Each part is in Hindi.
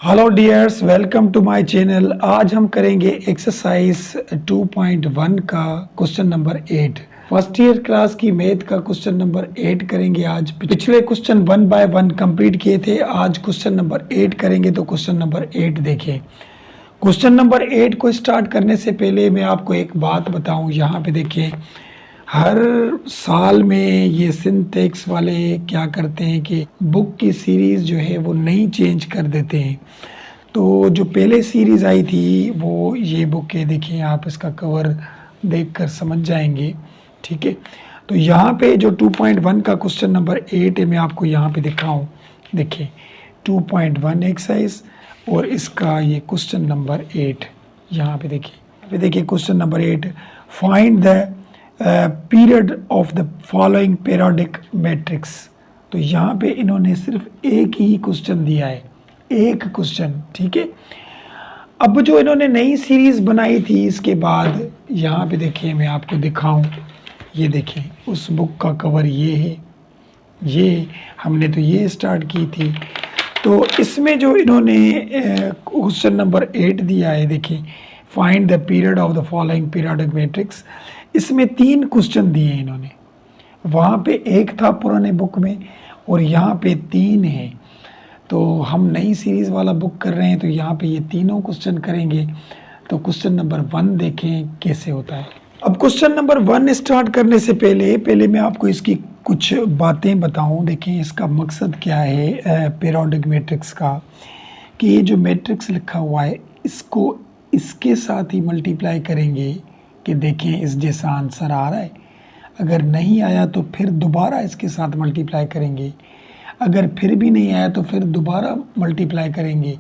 Hello dears, welcome to my channel. आज हम करेंगे एक्सरसाइज 2.1 का question number 8। First year class की मैथ का क्वेश्चन नंबर 8 करेंगे आज। पिछले क्वेश्चन 1 बाय 1 कंप्लीट किए थे, आज क्वेश्चन नंबर 8 करेंगे। तो क्वेश्चन नंबर 8 देखें। क्वेश्चन नंबर 8 को स्टार्ट करने से पहले मैं आपको एक बात बताऊं। यहाँ पे देखिए, हर साल में ये सिंटेक्स वाले क्या करते हैं कि बुक की सीरीज़ जो है वो नहीं चेंज कर देते हैं। तो जो पहले सीरीज़ आई थी वो ये बुक है। देखिए, आप इसका कवर देखकर समझ जाएंगे, ठीक है। तो यहाँ पे जो 2.1 का क्वेश्चन नंबर 8 है, मैं आपको यहाँ पे दिखाऊं। देखिए 2.1 एक्सरसाइज और इसका ये क्वेश्चन नंबर 8 यहाँ पे देखिए question number 8, find the period of the following periodic matrix. तो यहाँ पे इन्होंने सिर्फ एक ही क्वेश्चन दिया है, एक क्वेश्चन, ठीक है। अब जो इन्होंने नई सीरीज बनाई थी इसके बाद यहाँ पे देखिए, मैं आपको दिखाऊं। ये देखिए उस बुक का कवर ये है, ये हमने तो ये स्टार्ट की थी। तो इसमें जो इन्होंने क्वेश्चन नंबर 8 दिया है, देखिए find the period of the following periodic matrix. इसमें 3 क्वेश्चन दिए इन्होंने। वहाँ पे एक था पुराने बुक में और यहाँ पे 3 है। तो हम नई सीरीज़ वाला बुक कर रहे हैं, तो यहाँ पे ये तीनों क्वेश्चन करेंगे। तो क्वेश्चन नंबर 1 देखें कैसे होता है। अब क्वेश्चन नंबर 1 स्टार्ट करने से पहले मैं आपको इसकी कुछ बातें बताऊं। देखें इसका मकसद क्या है पीरियोडिक मैट्रिक्स का, कि ये जो मैट्रिक्स लिखा हुआ है इसको इसके साथ ही मल्टीप्लाई करेंगे कि देखें इस जैसा आंसर आ रहा है। अगर नहीं आया तो फिर दोबारा इसके साथ मल्टीप्लाई करेंगे, अगर फिर भी नहीं आया तो फिर दोबारा मल्टीप्लाई करेंगे।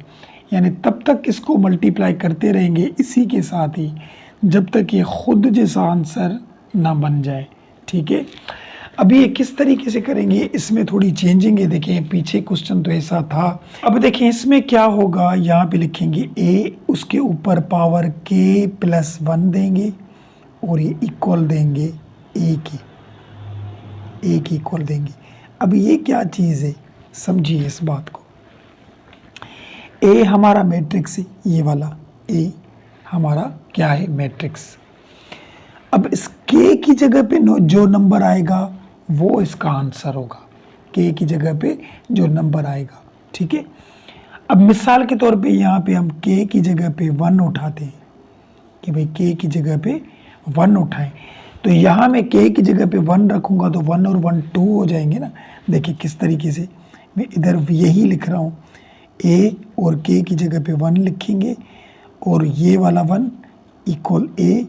यानी तब तक इसको मल्टीप्लाई करते रहेंगे इसी के साथ ही, जब तक ये खुद जैसा आंसर ना बन जाए, ठीक है। अभी ये किस तरीके से करेंगे, इसमें थोड़ी चेंजिंग है। देखें पीछे क्वेश्चन तो ऐसा था। अब देखें इसमें क्या होगा, यहाँ पे लिखेंगे a, उसके ऊपर पावर k प्लस 1 देंगे और ये इक्वल देंगे a की इक्वल देंगे। अब ये क्या चीज़ है, समझिए इस बात को। a हमारा मैट्रिक्स है, ये वाला a हमारा क्या है, मैट्रिक्स। अब इस k की जगह पे जो नंबर आएगा वो इसका आंसर होगा। k की जगह पे जो नंबर आएगा, ठीक है। अब मिसाल के तौर पे यहाँ पे हम k की जगह पे 1 उठाते हैं कि भाई k की जगह पे 1 उठाएं। तो यहाँ मैं k की जगह पे 1 रखूँगा तो 1 और 1 2 हो जाएंगे ना। देखिए किस तरीके से मैं इधर यही लिख रहा हूँ, a और k की जगह पे 1 लिखेंगे और ये वाला 1 इक्वल a।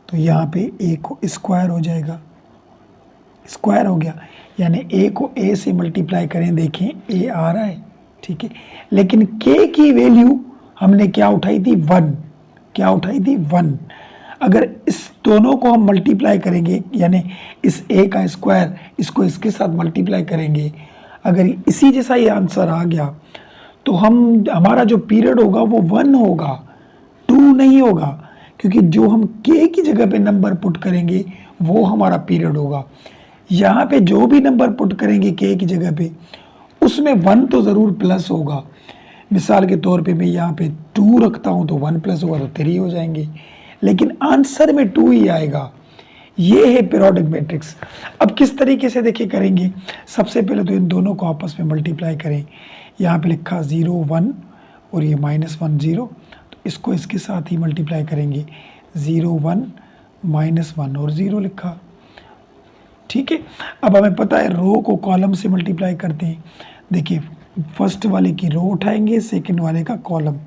तो यहाँ पे a को स्क्वायर हो जाएगा, स्क्वायर हो गया। यानी a को a से मल्टीप्लाई करें, देखें a आ रहा है, ठीक है। लेकिन k की वैल्यू हमने क्या उठाई थी, 1। क्या उठाई थी, 1। अगर इस दोनों को हम मल्टीप्लाई करेंगे, यानी इस a का स्क्वायर इसको इसके साथ मल्टीप्लाई करेंगे, अगर इसी जैसा ये आंसर आ गया तो हमारा जो पीरियड होगा वो 1 होगा, 2 नहीं होगा। क्योंकि जो हम k की जगह पे नंबर पुट करेंगे वो हमारा पीरियड होगा। यहाँ पे जो भी नंबर पुट करेंगे k की जगह पे उसमें 1 तो ज़रूर प्लस होगा। मिसाल के तौर पे मैं यहाँ पे 2 रखता हूँ तो 1 प्लस होगा तो 3 हो जाएंगे, लेकिन आंसर में 2 ही आएगा। ये है पीरियोडिक मैट्रिक्स। अब किस तरीके से देखिए करेंगे, सबसे पहले तो इन दोनों को आपस में मल्टीप्लाई करें। यहाँ पे लिखा 0 1 और ये -1 0, तो इसको इसके साथ ही मल्टीप्लाई करेंगे। 0 1 -1 और 0 लिखा, ठीक है। अब हमें पता है रो को कॉलम से मल्टीप्लाई करते हैं। देखिए फर्स्ट वाले की रो उठाएंगे, सेकंड वाले का कॉलम।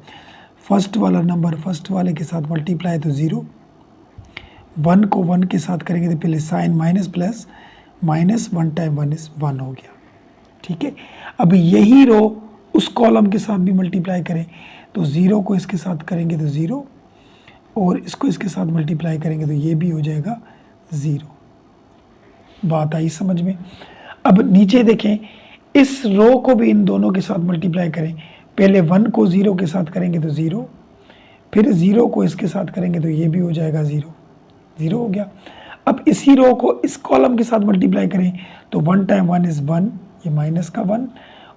फर्स्ट वाला नंबर फर्स्ट वाले के साथ मल्टीप्लाई तो 0, 1 को 1 के साथ करेंगे तो पहले sine minus plus, minus 1 time 1 is 1 हो गया, ठीक है। अब यही रो उस कॉलम के साथ भी मल्टीप्लाई करें तो 0 को इसके साथ करेंगे तो 0 और इसको इसके साथ मल्टीप्लाई करेंगे तो ये भी हो जाएगा 0। बात आई समझ में। अब नीचे देखें, इस रो को भी इन दोनों के साथ मल्टीप्लाई करें। पहले 1 को 0 के साथ करेंगे तो 0, फिर 0 को इसके साथ करेंगे तो ये भी हो जाएगा 0, 0 हो गया। अब इसी रो को इस कॉलम के साथ मल्टीप्लाई करें तो 1 टाइम 1 इज़ 1, ये माइनस का 1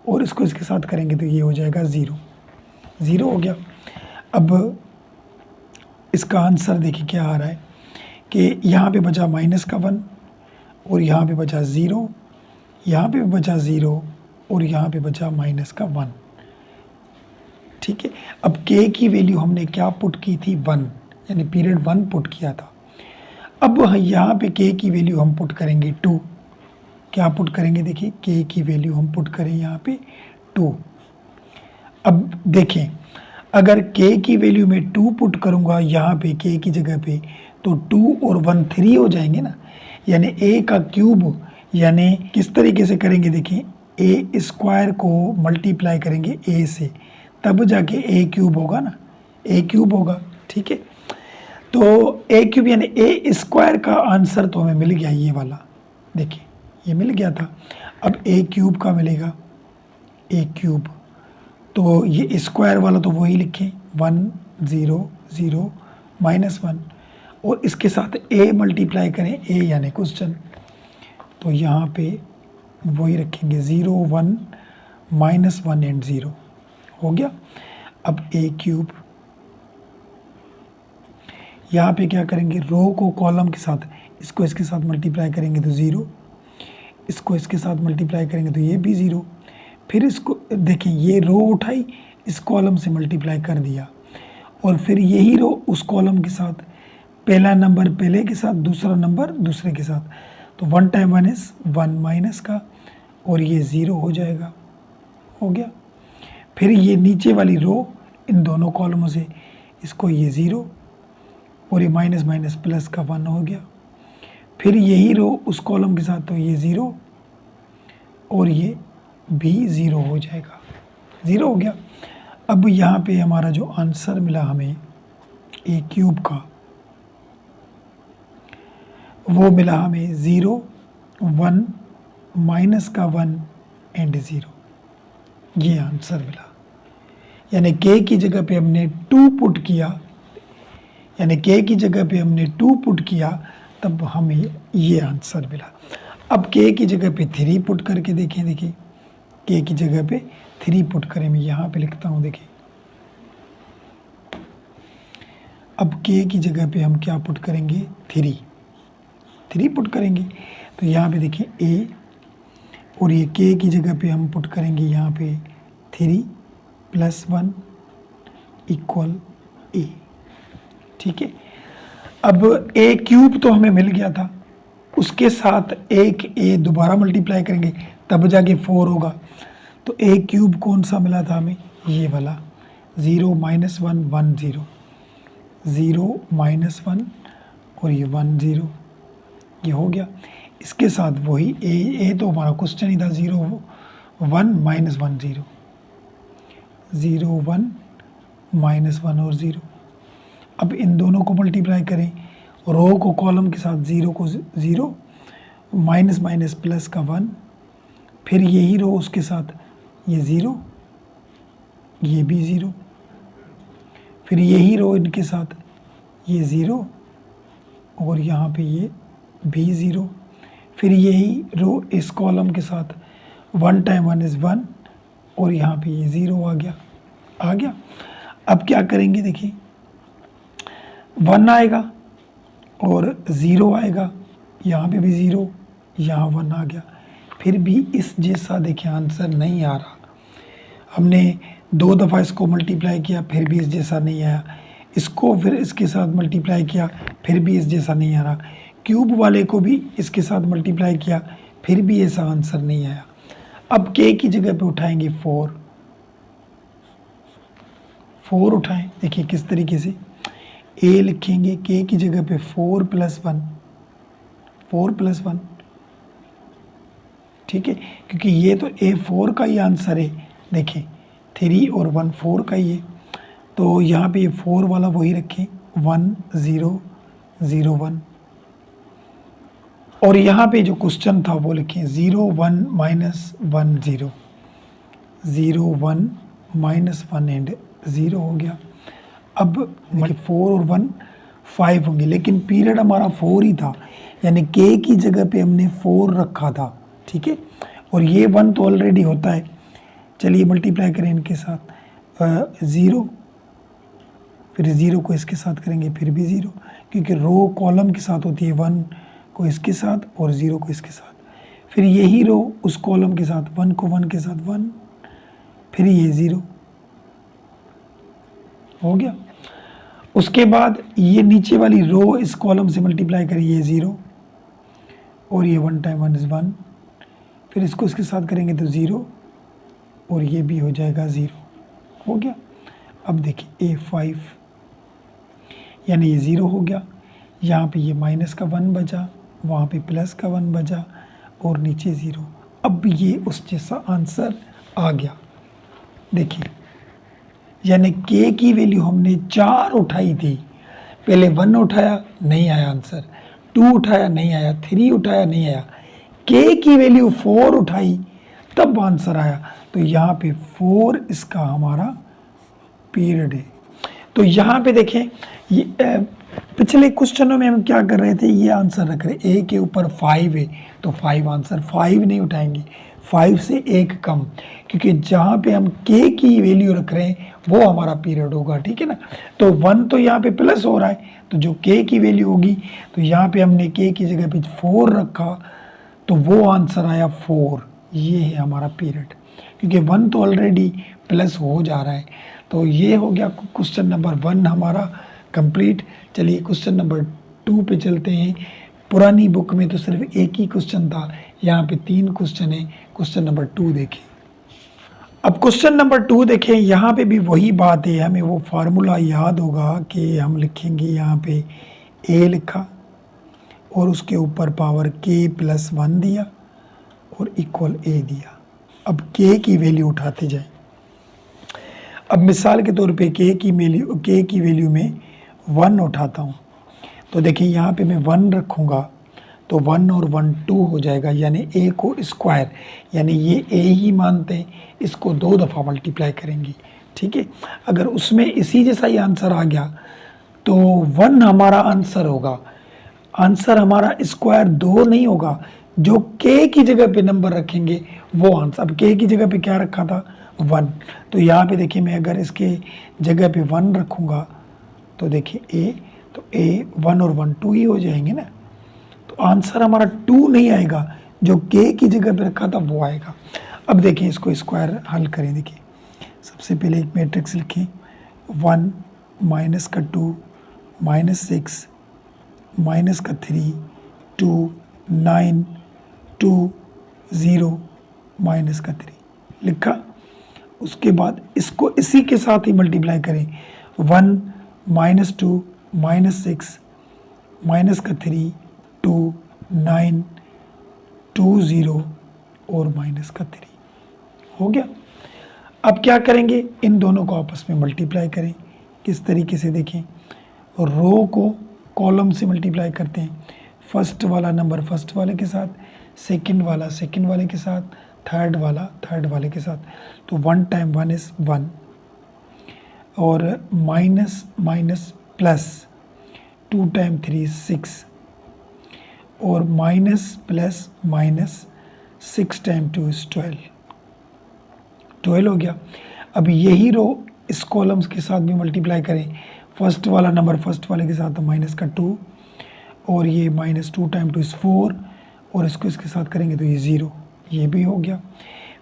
और इसको इसके साथ करेंगे तो ये हो जाएगा 0। ज़ीरो हो गया। अब इसका आंसर देखिए क्या आ रहा है कि यहाँ पे बचा माइनस का 1 और यहाँ पे बचा 0, यहाँ पे भी बचा 0 और यहाँ पे बचा माइनस का 1। ठीक है, अब k की वैल्यू हमने क्या पुट की थी 1, यानी पीरियड 1 पुट किया था। अब यहाँ पे k की वैल्यू हम पुट करेंगे 2। क्या पुट करेंगे, देखिए k की वैल्यू हम पुट करें यहाँ पे 2। अब देखें अगर k की वैल्यू में 2 पुट करूँगा यहाँ पे k की जगह पे, तो 2 और 1 3 हो जाएंगे ना, यानी a का क्यूब, यानी किस तरीके से करेंगे, देखिए a स्क्वायर को मल्टीप्लाई करेंगे a से, तब जाके a क्यूब होगा ना, a क्यूब होगा। ठीक है, तो a क्यूब यानी a स्क्वायर का आंसर तो हमें मिल गया, ये वाला देखिए ये मिल गया था। अब a क्यूब का मिलेगा, a क्यूब, तो ये स्क्वायर वाला तो वही लिखें 1 0 0 माइनस 1, और इसके साथ a मल्टीप्लाई करें, a यानी क्वेश्चन, तो यहाँ पे वही रखेंगे 0 1 माइनस 1 एंड 0 हो गया। अब a क्यूब, यहाँ पे क्या करेंगे, रो को कॉलम के साथ, इसको इसके साथ मल्टीप्लाई करेंगे तो 0, इसको इसके साथ मल्टीप्लाई करेंगे तो ये भी 0, फिर इसको देखें ये रो उठाई, इस कॉलम से मल्टीप्लाई कर दिया, और फिर यही रो उस कॉलम के साथ, पहला नंबर पहले के साथ, दूसरा नंबर दूसरे के साथ, तो 1 टाइम 1 इज़ 1 माइनस का, और ये 0 हो जाएगा, हो गया। फिर ये नीचे वाली रो इन दोनों कॉलमों से, इसको ये 0 और ये माइनस माइनस प्लस का 1 हो गया। फिर यही रो उस कॉलम के साथ, तो ये 0 और ये भी 0 हो जाएगा, 0 हो गया। अब यहाँ पे हमारा जो आंसर मिला हमें a क्यूब का, वो मिला हमें 0 1 माइनस का 1 एंड 0, ये आंसर मिला। यानी k की जगह पे हमने 2 पुट किया, यानी k की जगह पे हमने 2 पुट किया, तब हमें ये आंसर मिला। अब k की जगह पे 3 पुट करके देखें, देखिए k की जगह पे 3 पुट करें, मैं यहाँ पे लिखता हूँ, देखिए अब k की जगह पे हम क्या पुट करेंगे, 3 पुट करेंगे, तो यहाँ पे देखिए a, और ये k की जगह पे हम पुट करेंगे यहाँ पे 3 + 1 = a। ठीक है, अब a क्यूब तो हमें मिल गया था, उसके साथ एक a दोबारा मल्टीप्लाई करेंगे तब जाके 4 होगा, तो a क्यूब कौन सा मिला था हमें, ये वाला 0 - 1 1 0 0 - 1 और ये 1 0, ये हो गया। इसके साथ वही a तो हमारा क्वेश्चन ही था, 0 1 - 1 0 0 1 - 1 और 0। अब इन दोनों को मल्टीप्लाई करें, रो को कॉलम के साथ, 0 को 0 माइनस माइनस प्लस का 1, फिर यही रो उसके साथ ये 0, ये भी 0, फिर यही रो इनके साथ ये 0 और यहाँ पे ये भी 0, फिर यही रो इस कॉलम के साथ 1 टाइम 1 इज़ 1 और यहाँ पे ये 0 आ गया। अब क्या करेंगे, देखिए 1 आएगा और 0 आएगा, यहाँ पे भी 0, यहाँ 1 आ गया, फिर भी इस जैसा देखिए आंसर नहीं आ रहा। हमने 2 दफ़ा इसको मल्टीप्लाई किया, फिर भी इस जैसा नहीं आया, इसको फिर इसके साथ मल्टीप्लाई किया, फिर भी इस जैसा नहीं आ रहा, क्यूब वाले को भी इसके साथ मल्टीप्लाई किया, फिर भी ऐसा आंसर नहीं आया। अब k की जगह पे उठाएंगे 4 उठाएं, देखिए किस तरीके से a लिखेंगे, k की जगह पे 4 + 1, ठीक है, क्योंकि ये तो a4 का ही आंसर है, देखें 3 और 1 4 का ही है, तो यहाँ पे ये 4 वाला वही रखें 1 0 0 1, और यहाँ पे जो क्वेश्चन था वो लिखें 0 1 - 1 0 0 1 - 1 एंड 0 हो गया। अब 4 और 1 5 होंगे, लेकिन पीरियड हमारा 4 ही था, यानी k की जगह पे हमने 4 रखा था, ठीक है, और ये 1 तो ऑलरेडी होता है। चलिए मल्टीप्लाई करें इनके साथ, ज़ीरो, फिर ज़ीरो को इसके साथ करेंगे फिर भी ज़ीरो, क्योंकि रो कॉलम के साथ होती है, वन को इसके साथ और ज़ीरो को इसके साथ, फिर यही रो उस कॉलम के साथ, वन को वन के साथ वन, फिर ये ज़ीरो हो गया। उसके बाद ये नीचे वाली रो इस कॉलम से मल्टीप्लाई करिए, ये ज़ीरो और ये one time one is one, फिर इसको इसके साथ करेंगे तो ज़ीरो और ये भी हो जाएगा ज़ीरो हो गया। अब देखिए A5 यानी ये ज़ीरो हो गया, यहाँ पे ये माइनस का वन बचा, वहाँ पे प्लस का वन बचा और नीचे ज़ीरो। अब ये उस जैसा आंसर आ गया। देखिए यानी k की वैल्यू हमने 4 उठाई थी, पहले 1 उठाया नहीं आया आंसर, 2 उठाया नहीं आया, 3 उठाया नहीं आया, k की वैल्यू 4 उठाई तब आंसर आया। तो यहाँ पे 4 इसका हमारा पीरियड है। तो यहाँ पे देखें ये पिछले क्वेश्चनों में हम क्या कर रहे थे, ये आंसर रख रहे, a के ऊपर 5 है तो 5 आंसर, 5 नहीं उठाएंगे, 5 से 1 कम, क्योंकि जहाँ पे हम k की वैल्यू रख रहे हैं वो हमारा पीरियड होगा, ठीक है ना। तो 1 तो यहाँ पे प्लस हो रहा है, तो जो k की वैल्यू होगी, तो यहाँ पे हमने k की जगह पे 4 रखा तो वो आंसर आया 4, ये है हमारा पीरियड, क्योंकि 1 तो ऑलरेडी प्लस हो जा रहा है। तो ये हो गया क्वेश्चन नंबर 1 हमारा कंप्लीट। चलिए क्वेश्चन नंबर 2 पे चलते हैं। पुरानी बुक में तो सिर्फ एक ही क्वेश्चन था, यहाँ पे 3 क्वेश्चन है। क्वेश्चन नंबर 2 देखें। अब क्वेश्चन नंबर 2 देखें, यहाँ पे भी वही बात है, हमें वो फार्मूला याद होगा कि हम लिखेंगे यहाँ पे a लिखा और उसके ऊपर पावर k + 1 दिया और इक्वल a दिया। अब k की वैल्यू उठाते जाएं। अब मिसाल के तौर पे k की वैल्यू में 1 उठाता हूँ, तो देखिए यहाँ पे मैं 1 रखूँगा तो 1 और 1 2 हो जाएगा, यानी a को स्क्वायर, यानी ये a ही मानते हैं, इसको 2 दफ़ा मल्टीप्लाई करेंगे, ठीक है। अगर उसमें इसी जैसा ही आंसर आ गया तो 1 हमारा आंसर होगा। आंसर हमारा स्क्वायर 2 नहीं होगा, जो k की जगह पे नंबर रखेंगे वो आंसर। अब k की जगह पे क्या रखा था, 1, तो यहाँ पे देखिए मैं अगर इसके जगह पे 1 रखूँगा तो देखिए a, तो a 1 और 1 2 ही हो जाएंगे ना, तो आंसर हमारा 2 नहीं आएगा, जो k की जगह पे रखा था वो आएगा। अब देखें इसको स्क्वायर हल करें। देखिए सबसे पहले एक मैट्रिक्स लिखें, 1 माइनस का 2 -6 माइनस का 3 2 9 2 0 माइनस का 3 लिखा। उसके बाद इसको इसी के साथ ही मल्टीप्लाई करें, 1 -2 -6 माइनस का 3 2 9 2 0 और माइनस का 3 हो गया। अब क्या करेंगे, इन दोनों को आपस में मल्टीप्लाई करें। किस तरीके से देखें, रो को कॉलम से मल्टीप्लाई करते हैं, फर्स्ट वाला नंबर फर्स्ट वाले के साथ, सेकंड वाला सेकंड वाले के साथ, थर्ड वाला थर्ड वाले के साथ। तो 1 टाइम 1 इज़ 1 और minus minus plus 2 time 3 is 6 और minus plus minus 6 time 2 is 12 हो गया। अब यही रो इस कॉलम्स के साथ भी मल्टीप्लाई करें, फर्स्ट वाला नंबर फर्स्ट वाले के साथ तो माइनस का 2 और ये -2 टाइम 2 इज़ 4 और इसको इसके साथ करेंगे तो ये 0, ये भी हो गया।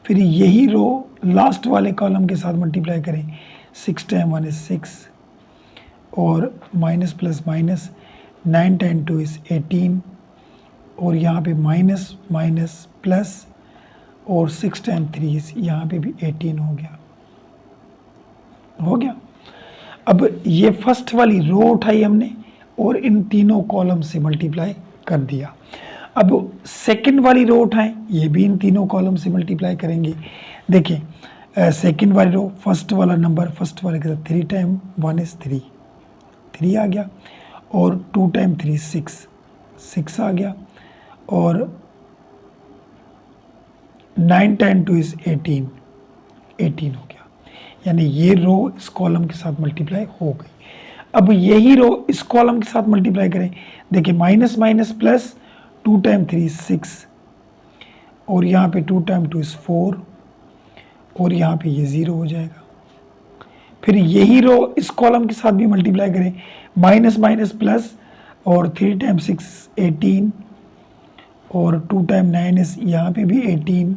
फिर यही रो लास्ट वाले कॉलम के साथ मल्टीप्लाई करें, 6 टाइम 1 इज़ 6 और minus plus minus 9 time 2 is 18 और यहाँ पे माइनस माइनस प्लस और 6 टाइम 3 इज़ यहाँ पे भी 18 हो गया। अब ये फर्स्ट वाली रो उठाई हमने और इन तीनों कॉलम से मल्टीप्लाई कर दिया। अब सेकंड वाली रो उठाएं, ये भी इन तीनों कॉलम से मल्टीप्लाई करेंगे। देखिए सेकंड वाली रो फर्स्ट वाला नंबर फर्स्ट वाले के साथ 3 टाइम 1 इज़ 3 आ गया और 2 टाइम 3 6 आ गया और 9 टाइम 2 इज़ 18 हो गया। यानी ये रो इस कॉलम के साथ मल्टीप्लाई हो गई। अब यही रो इस कॉलम के साथ मल्टीप्लाई करें, देखिए minus minus plus 2 time 3 is 6 और यहाँ पे 2 टाइम 2 इज़ 4 और यहाँ पे ये 0 हो जाएगा। फिर यही रो इस कॉलम के साथ भी मल्टीप्लाई करें, माइनस माइनस प्लस, और 3 टाइम 6 18, और 2 टाइम 9 इस यहाँ पे भी 18,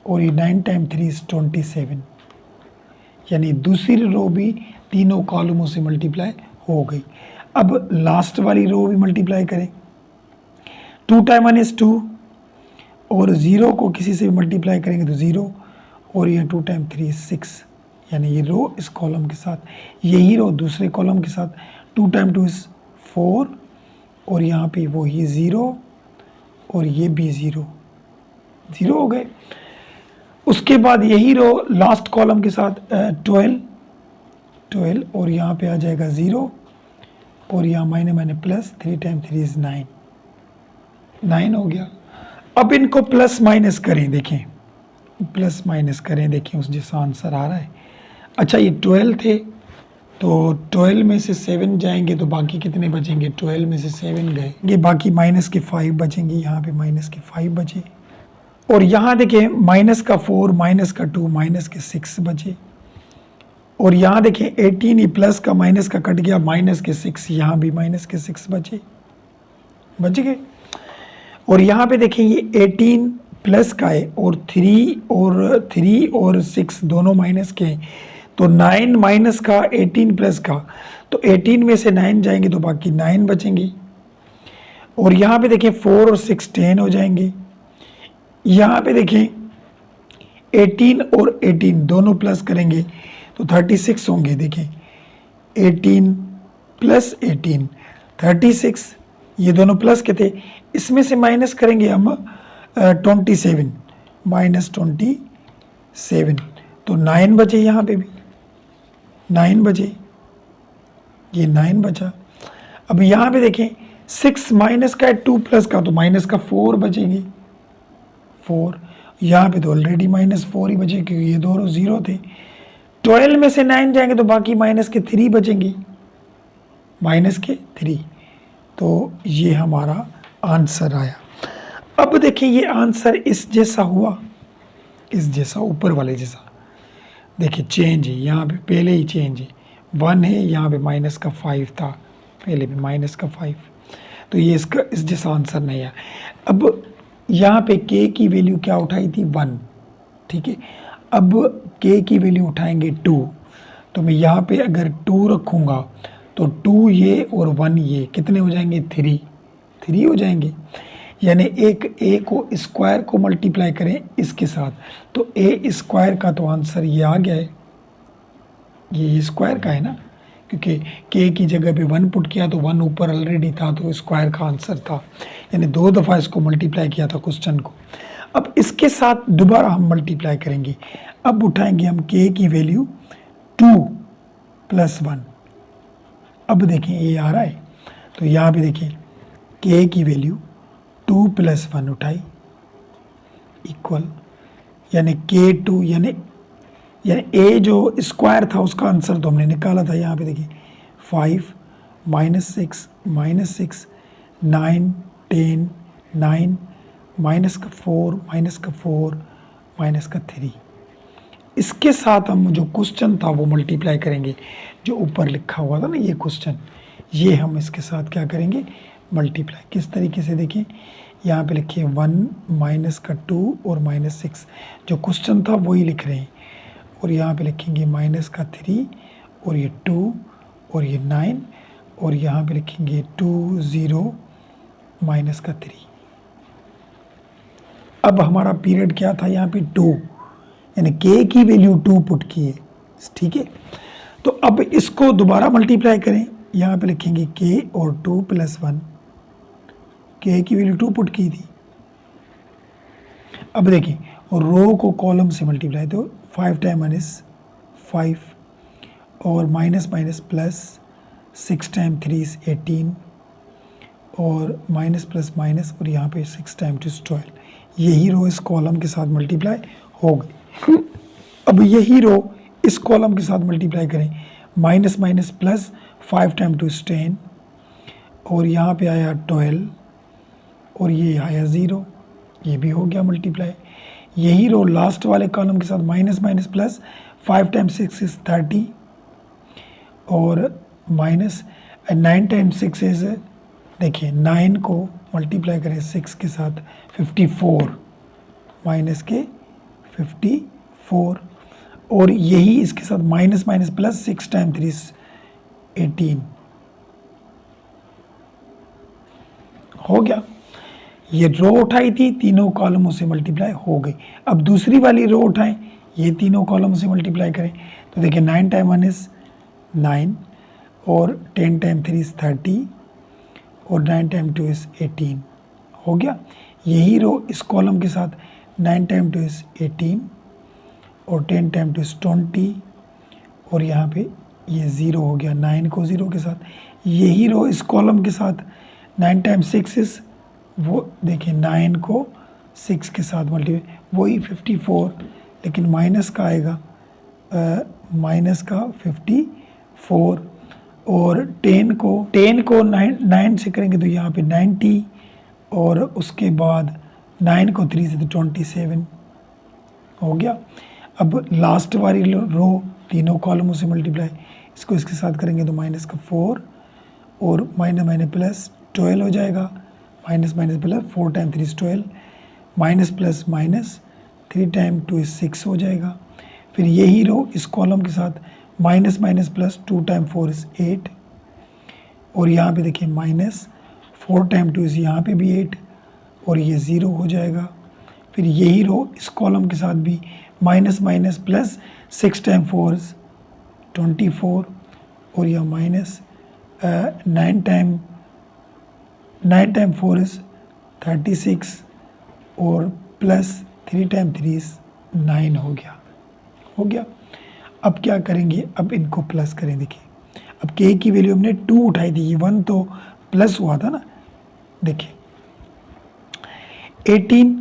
और ये 9 टाइम 3 इज 27, यानी दूसरी रो भी तीनों कॉलमों से मल्टीप्लाई हो गई। अब लास्ट वाली रो भी मल्टीप्लाई करें, 2 टाइम 1 इज 2, और 0 को किसी से मल्टीप्लाई करेंगे तो 0, और यह 2 टाइम 3 इज 6, यानी ये रो इस कॉलम के साथ, यही रो दूसरे कॉलम के साथ, 2 टाइम 2 इज 4, और यहाँ पे वो ये 0, और ये भी 0 हो गए। उसके बाद यही रो लास्ट कॉलम के साथ 12, और यहाँ पे आ जाएगा 0, और यहाँ माइने माइने प्लस, 3 टाइम 3 इज 9 हो गया। अब इनको प्लस माइनस करें, देखें प्लस माइनस करें, देखें उस जैसा आंसर आ रहा है। अच्छा ये 12 थे, तो 12 में से 7 जाएंगे तो बाकी कितने बचेंगे, 12 में से 7 गए, ये बाकी माइनस के 5 बचेंगे, यहाँ पे माइनस के 5 बचे, और यहाँ देखें माइनस का 4, माइनस का 2, माइनस के 6 बचे, और यहाँ देखें 18 ही प्लस का माइनस का कट गया, माइनस के 6, यहाँ भी माइनस के 6 बच गए। और यहाँ पे देखें ये 18 प्लस का है, और 3 और 6 दोनों माइनस के हैं, तो 9 माइनस का 18 प्लस का, तो 18 में से 9 जाएंगे तो बाकी 9 बचेंगे। और यहाँ पे देखें 4 और 6 10 हो जाएंगे। यहाँ पे देखें 18 और 18 दोनों प्लस करेंगे तो 36 होंगे। देखें 18 प्लस 18 36, ये दोनों प्लस के थे, इसमें से माइनस करेंगे हम 27, माइनस 27, तो 9 बचे, यहाँ पे भी 9 बचे, ये 9 बचा। अब यहाँ पे देखें 6 माइनस का है 2 प्लस का, तो माइनस का 4 बचेंगे, 4, यहाँ पे तो ऑलरेडी -4 ही बचे क्योंकि ये दोनों 0 थे। 12 में से 9 जाएंगे तो बाकी माइनस के 3 बचेंगे, माइनस के 3, तो ये हमारा आंसर आया। अब देखिए ये आंसर इस जैसा हुआ, इस जैसा ऊपर वाले जैसा। देखिए चेंज है, यहाँ पे पहले ही चेंज है, 1 है, यहाँ पे माइनस का 5 था, पहले भी माइनस का 5, तो ये इसका इस जैसा आंसर नहीं आया। अब यहाँ पे k की वैल्यू क्या उठाई थी, 1, ठीक है। अब k की वैल्यू उठाएंगे 2, तो मैं यहाँ पे अगर 2 रखूँगा तो 2 ये और 1 ये कितने हो जाएंगे, 3 हो जाएंगे। यानी एक a को स्क्वायर को मल्टीप्लाई करें इसके साथ, तो a स्क्वायर का तो आंसर ये आ गया है, ये स्क्वायर का है ना, क्योंकि k की जगह पे 1 पुट किया तो 1 ऊपर ऑलरेडी था, तो स्क्वायर का आंसर था, यानी 2 दफ़ा इसको मल्टीप्लाई किया था क्वेश्चन को। अब इसके साथ दोबारा हम मल्टीप्लाई करेंगे, अब उठाएंगे हम k की वैल्यू 2 + 1। अब देखें ये आ रहा है, तो यहाँ पे देखिए k की वैल्यू 2 + 1 उठाई इक्वल, यानी k2, यानी a जो स्क्वायर था उसका आंसर तो हमने निकाला था। यहाँ पे देखिए 5 -6 -6 9 10 9 माइनस का 4 माइनस का 3। इसके साथ हम जो क्वेश्चन था वो मल्टीप्लाई करेंगे, जो ऊपर लिखा हुआ था ना ये क्वेश्चन, ये हम इसके साथ क्या करेंगे, मल्टीप्लाई। किस तरीके से देखें, यहाँ पे लिखिए 1 माइनस का 2 और -6, जो क्वेश्चन था वही लिख रहे हैं, और यहाँ पे लिखेंगे माइनस का 3 और ये 2 और ये 9, और यहाँ पे लिखेंगे 2 0 माइनस का 3। अब हमारा पीरियड क्या था, यहाँ पे 2, यानी k की वैल्यू 2 पुट की है, ठीक है। तो अब इसको दोबारा मल्टीप्लाई करें, यहाँ पे लिखेंगे k और 2 + 1, k की वैल्यू 2 पुट की थी। अब देखिए रो को कॉलम से मल्टीप्लाई, तो 5 टाइम 1 इज 5, और minus minus plus 6 time 3 is 18, और माइनस प्लस माइनस, और यहाँ पे 6 टाइम 2 इज 12। यही रो इस कॉलम के साथ मल्टीप्लाई हो गई। अब यही रो इस कॉलम के साथ मल्टीप्लाई करें, minus minus plus 5 time 2 is 10, और यहाँ पे आया 12, और ये आया 0, ये भी हो गया मल्टीप्लाई। यही रो लास्ट वाले कॉलम के साथ minus minus plus 5 time 6 is 30, और माइनस 9 टाइम्स 6 इज, देखिए 9 को मल्टीप्लाई करें 6 के साथ 54 माइनस के 54, और यही इसके साथ माइनस माइनस प्लस 6 टाइम 3 18 हो गया। ये रो उठाई थी, तीनों कॉलमों से मल्टीप्लाई हो गई। अब दूसरी वाली रो उठाएं, ये तीनों कॉलम से मल्टीप्लाई करें तो देखिए 9 टाइम 1 इज 9 और 10 टाइम 3 इज 30 और 9 टाइम 2 इज 18 हो गया। यही रो इस कॉलम के साथ 9 टाइम 2 इज 18 और 10 टाइम 2 इज 20 और यहाँ पे ये 0 हो गया 9 को 0 के साथ। यही रो इस कॉलम के साथ 9 टाइम 6 इज, वो देखिए 9 को 6 के साथ मल्टीप्लाई, वही 54 लेकिन माइनस का आएगा, माइनस का 54 और 10 को 9 से करेंगे तो यहाँ पे 90 और उसके बाद 9 को 3 से तो 27 हो गया। अब लास्ट वाली रो तीनों कॉलमों से मल्टीप्लाई, इसको इसके साथ करेंगे तो माइनस का 4 और माइनस माइनस प्लस 12 हो जाएगा, minus minus plus 4 time 3 is 12 minus plus minus 3 time 2 is 6 हो जाएगा। फिर यही रो इस कॉलम के साथ minus minus plus 2 time 4 is 8 और यहाँ पे देखिए माइनस 4 टाइम 2 इज यहाँ पे भी 8 और ये 0 हो जाएगा। फिर यही रो इस कॉलम के साथ भी minus minus plus 6 time 4 is 24 और यह माइनस 9 टाइम 4 इज 36 और प्लस 3 टाइम 3 इज 9 हो गया। अब क्या करेंगे, अब इनको प्लस करें। देखिए अब के की वैल्यू हमने 2 उठाई थी, ये 1 तो प्लस हुआ था ना, देखिए 18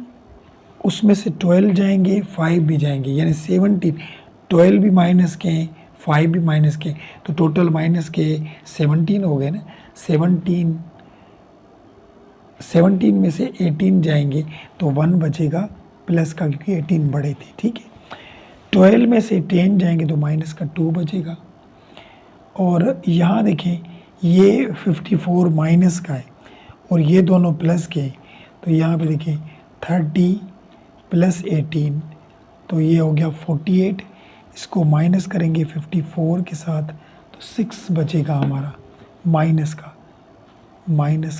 उसमें से 12 जाएंगे 5 भी जाएंगे, यानी 17, 12 भी माइनस के 5 भी माइनस के, तो टोटल माइनस के 17 हो गए ना। 17 में से 18 जाएंगे तो 1 बचेगा प्लस का, क्योंकि 18 बड़े थे, ठीक है। 12 में से 10 जाएंगे तो माइनस का 2 बचेगा। और यहाँ देखें ये 54 माइनस का है और ये दोनों प्लस के हैं, तो यहाँ पे देखें 30 प्लस 18 तो ये हो गया 48। इसको माइनस करेंगे 54 के साथ तो 6 बचेगा हमारा, माइनस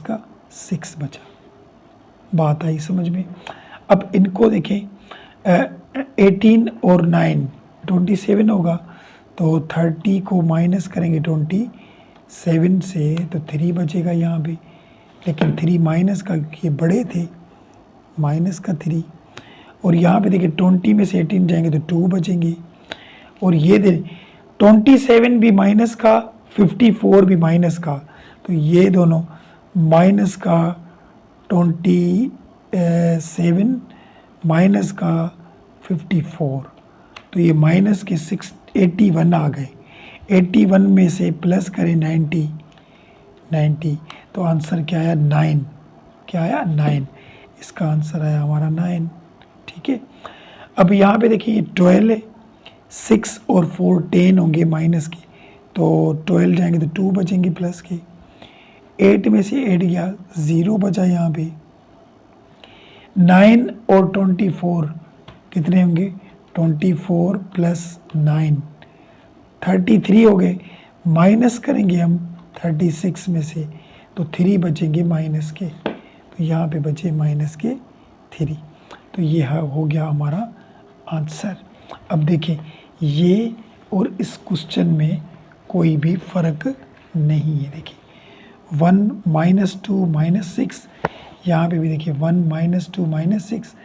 का 6 बचा। बात आई समझ में। अब इनको देखें 18 और 9 27 होगा, तो 30 को माइनस करेंगे 27 से तो 3 बचेगा यहाँ पे, लेकिन 3 माइनस का, क्योंकि ये बड़े थे, माइनस का 3। और यहाँ पे देखिए 20 में से 18 जाएंगे तो 2 बचेंगे। और ये दे 27 भी माइनस का, 54 भी माइनस का, तो ये दोनों माइनस का 27 माइनस का 54, तो ये माइनस के 81 आ गए। 81 में से प्लस करें 90 तो आंसर क्या आया 9, क्या आया 9, इसका आंसर आया हमारा 9, ठीक है। अब यहाँ पे देखिए 12 है, 6 और 4 10 होंगे माइनस के, तो 12 जाएंगे तो 2 बचेंगे प्लस के। 8 में से 8 गया, 0 बचा यहाँ पे। 9 और 24 कितने होंगे, 24 प्लस 9 33 हो गए। माइनस करेंगे हम 36 में से तो 3 बचेंगे माइनस के, तो यहाँ पे बचे माइनस के 3, तो ये हो गया हमारा आंसर। अब देखें ये और इस क्वेश्चन में कोई भी फ़र्क नहीं है। देखिए 1 माइनस 2 माइनस 6, यहाँ पे भी देखिए 1 माइनस 2 माइनस 6,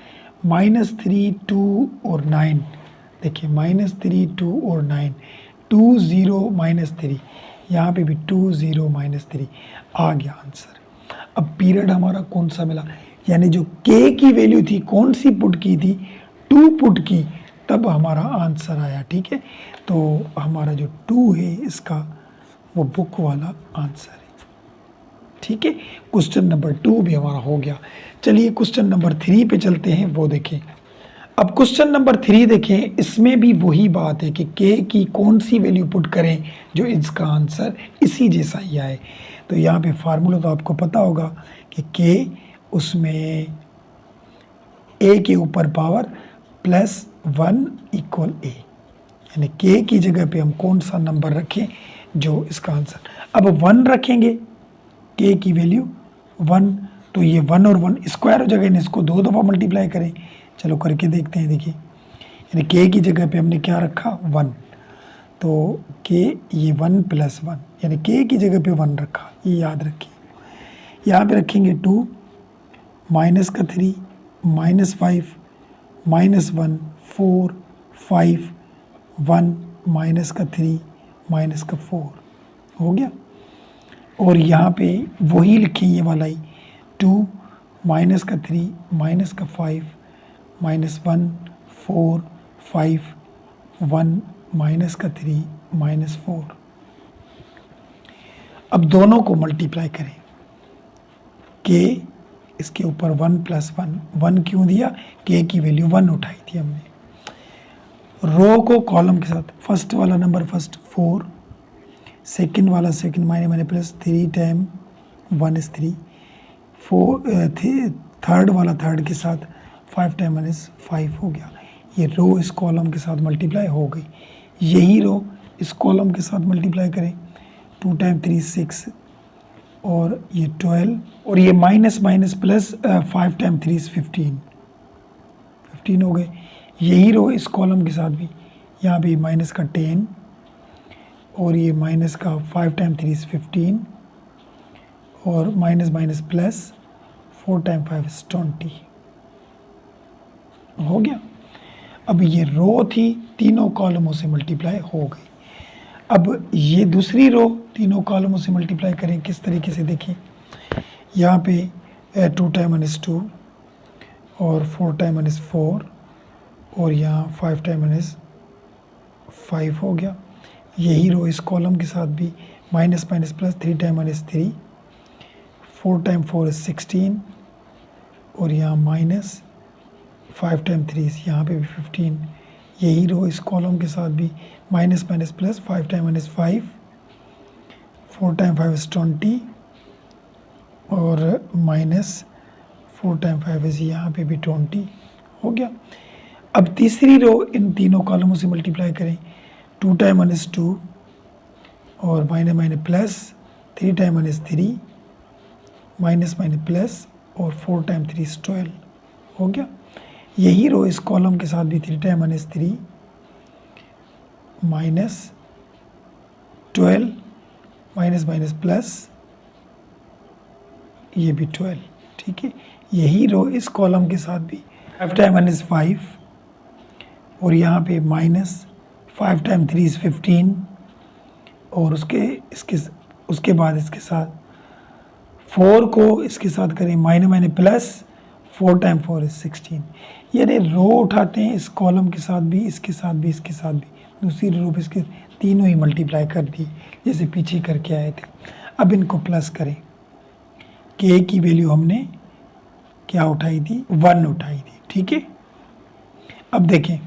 माइनस 3 2 और 9, देखिए माइनस 3 2 और 9, 2 0 माइनस 3, यहाँ पे भी 2 0 माइनस 3 आ गया आंसर। अब पीरियड हमारा कौन सा मिला, यानी जो के की वैल्यू थी कौन सी पुट की थी, 2 पुट की, तब हमारा आंसर आया, ठीक है। तो हमारा जो 2 है इसका वो बुक वाला आंसर है, ठीक है। क्वेश्चन नंबर 2 भी हमारा हो गया। चलिए क्वेश्चन नंबर 3 पे चलते हैं, वो देखें। अब क्वेश्चन नंबर 3 देखें, इसमें भी वही बात है कि के की कौन सी वैल्यू पुट करें जो इसका आंसर इसी जैसा ही आए। तो यहाँ पे फार्मूला तो आपको पता होगा कि के उसमें ए के ऊपर पावर +1 इक्वल ए, यानी के की जगह पे हम कौन सा नंबर रखें जो इसका आंसर। अब 1 रखेंगे, के की वैल्यू 1, तो ये 1 और 1 स्क्वायर हो जाएगा, इसको 2 दफ़ा मल्टीप्लाई करें। चलो करके देखते हैं। देखिए, यानी के की जगह पे हमने क्या रखा 1, तो के ये 1 + 1, यानी के की जगह पे 1 रखा, ये याद रखिए। यहाँ पे रखेंगे 2 माइनस का 3 -5 -1 4 5 1 माइनस का 3 माइनस का 4 हो गया। और यहाँ पे वही लिखें ये वाला ही 2 माइनस का 3 माइनस का 5 -1 4 5 1 माइनस का 3 माइनस 4। अब दोनों को मल्टीप्लाई करें, के इसके ऊपर 1 + 1, 1 क्यों दिया, के की वैल्यू 1 उठाई थी हमने। रो को कॉलम के साथ, फर्स्ट वाला नंबर फर्स्ट 4, सेकंड वाला second minus plus 3 time 1 is 3, 4 third वाला थर्ड के साथ 5 टाइम 1 इज 5 हो गया। ये रो इस कॉलम के साथ मल्टीप्लाई हो गई, यही रो इस कॉलम के साथ मल्टीप्लाई करें, 2 टाइम 3 6 और ये 12, और ये minus minus plus 5 time 3 is 15 हो गए। यही रो इस कॉलम के साथ भी, यहाँ पे माइनस का 10 और ये माइनस का 5 टाइम 3 इज 15 और minus minus plus 4 time 5 is 20 हो गया। अब ये रो थी तीनों कॉलमों से मल्टीप्लाई हो गई। अब ये दूसरी रो तीनों कॉलमों से मल्टीप्लाई करें, किस तरीके से देखें। यहाँ पे 2 टाइम 1 इज 2 और 4 टाइम 1 इज 4 और यहाँ 5 टाइम 1 इज 5 हो गया। यही रो इस कॉलम के साथ भी minus minus plus 3 time 1 is 3, 4 time 4 is 16 और यहाँ माइनस 5 टाइम 3 इज यहाँ पे भी 15। यही रो इस कॉलम के साथ भी minus minus plus 5 time 1 is 5, 4 time 5 is 20 और माइनस 4 टाइम 5 इज यहाँ पे भी 20 हो गया। अब तीसरी रो इन तीनों कॉलमों से मल्टीप्लाई करें, 2 टाइम 1 इज 2 और minus minus plus 3 time 1 is 3 minus minus plus और 4 टाइम 3 इज 12 हो गया। यही रो इस कॉलम के साथ भी 3 time 1 is 3 minus 12 minus minus plus ये भी 12, ठीक है। यही रो इस कॉलम के साथ भी 5 टाइम 1 इज 5 और यहाँ पे माइनस 5 टाइम 3 इज 15 और उसके बाद इसके साथ 4 को इसके साथ करें minus minus plus 4 time 4 is 16। यानी रो उठाते हैं इस कॉलम के साथ भी, इसके साथ भी, इसके साथ भी, दूसरी रो पे इसके तीनों ही मल्टीप्लाई कर दी जैसे पीछे करके आए थे। अब इनको प्लस करें, के की वैल्यू हमने क्या उठाई थी 1 उठाई थी, ठीक है। अब देखें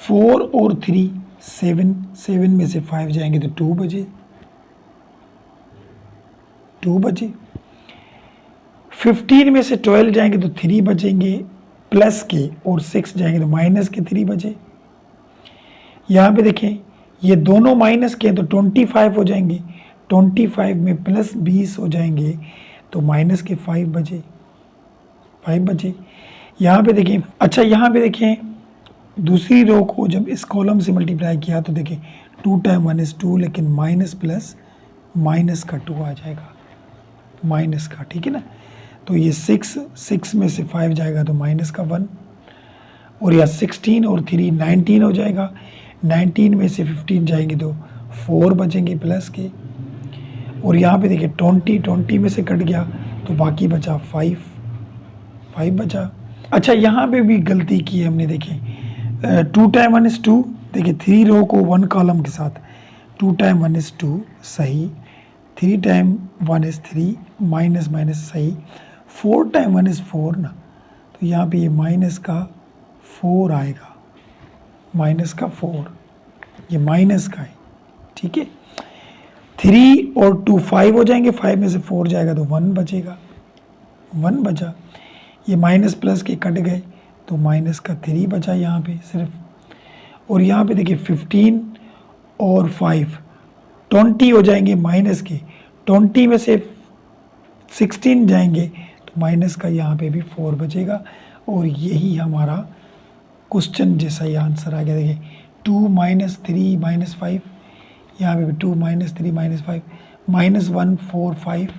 4 और 3 7 में से 5 जाएंगे तो 2 बचे। 15 में से 12 जाएंगे तो 3 बचेंगे प्लस के और 6 जाएंगे तो माइनस के 3 बचे। यहाँ पे देखें ये दोनों माइनस के तो 25 हो जाएंगे, 25 में प्लस 20 हो जाएंगे तो माइनस के 5 बचे। यहाँ पे देखें, अच्छा यहाँ पे देखें दूसरी रो को जब इस कॉलम से मल्टीप्लाई किया तो देखें 2 टाइम 1 इज 2 लेकिन माइनस प्लस माइनस का 2 आ जाएगा, माइनस का, ठीक है ना। तो ये 6 में से 5 जाएगा तो माइनस का 1 और यह 16 और 3 19 हो जाएगा। 19 में से 15 जाएंगे तो 4 बचेंगे प्लस के और यहाँ पे देखिए 20 में से कट गया तो बाकी बचा 5 बचा। अच्छा यहाँ पे भी गलती की है हमने, देखें 2 टाइम 1 इज 2, देखिए 3 रो को 1 कॉलम के साथ 2 टाइम 1 इज 2 सही, 3 टाइम 1 इज 3 माइनस माइनस सही, 4 टाइम 1 इज 4 ना, तो यहाँ पे ये माइनस का 4 आएगा, माइनस का 4, ये माइनस का है, ठीक है। 3 और 2 5 हो जाएंगे, 5 में से 4 जाएगा तो 1 बचेगा, 1 बचा। ये माइनस प्लस के कट गए तो माइनस का 3 बचा यहाँ पे सिर्फ। और यहाँ पे देखिए 15 और 5 20 हो जाएंगे माइनस के, 20 में से 16 जाएंगे तो माइनस का यहाँ पे भी 4 बचेगा। और यही हमारा क्वेश्चन जैसा ये आंसर आ गया। देखिए 2 माइनस 3 माइनस 5, यहाँ पे भी 2 minus 3 minus 5, minus 1 4 5,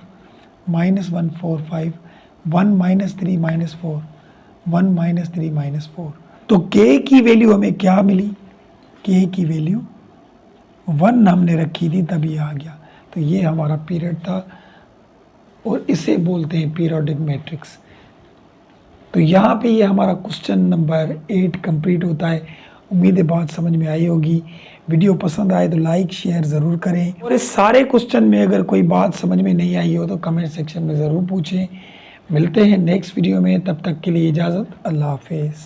minus 1 4 5, 1 minus 3 minus 4, 1 minus 3 minus 4। तो k की वैल्यू हमें क्या मिली, k की वैल्यू 1 हमने रखी थी तभी आ गया। तो ये हमारा पीरियड था और इसे बोलते हैं पीरियोडिक मैट्रिक्स। तो यहाँ पे ये हमारा क्वेश्चन नंबर 8 कंप्लीट होता है। उम्मीद है बात समझ में आई होगी। वीडियो पसंद आए तो लाइक शेयर ज़रूर करें, और इस सारे क्वेश्चन में अगर कोई बात समझ में नहीं आई हो तो कमेंट सेक्शन में ज़रूर पूछें। मिलते हैं नेक्स्ट वीडियो में, तब तक के लिए इजाज़त, अल्लाह हाफिज़।